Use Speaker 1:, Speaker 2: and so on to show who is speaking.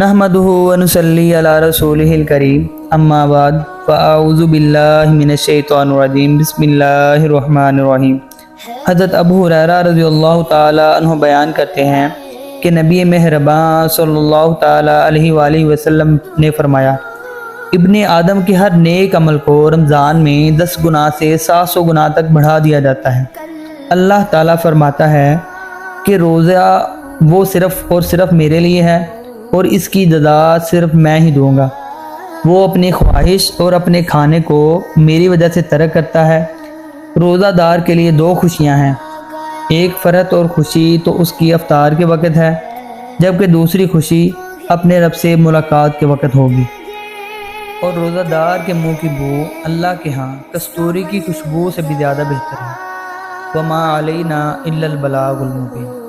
Speaker 1: نحمدہ ونصلی علی رسولہ الکریم اما بعد فاعوذ باللہ من الشیطان الرجیم بسم اللہ الرحمن الرحیم۔ حضرت ابو ہریرہ رضی اللہ تعالی عنہ بیان کرتے ہیں کہ نبی مہربان صلی اللہ تعالی علیہ وآلہ وسلم نے فرمایا، ابن آدم کے ہر نیک عمل کو رمضان میں 10 گنا سے 700 گنا تک بڑھا دیا جاتا ہے۔ اللہ تعالیٰ فرماتا ہے کہ روزہ وہ صرف اور صرف میرے لیے ہے اور اس کی جزا صرف میں ہی دوں گا۔ وہ اپنی خواہش اور اپنے کھانے کو میری وجہ سے ترک کرتا ہے۔ روزہ دار کے لیے 2 خوشیاں ہیں، ایک فرحت اور خوشی تو اس کی افطار کے وقت ہے، جبکہ دوسری خوشی اپنے رب سے ملاقات کے وقت ہوگی۔ اور روزہ دار کے منہ کی بو اللہ کے ہاں کستوری کی خوشبو سے بھی زیادہ بہتر ہے۔ وما علینا الا البلاغ المبین۔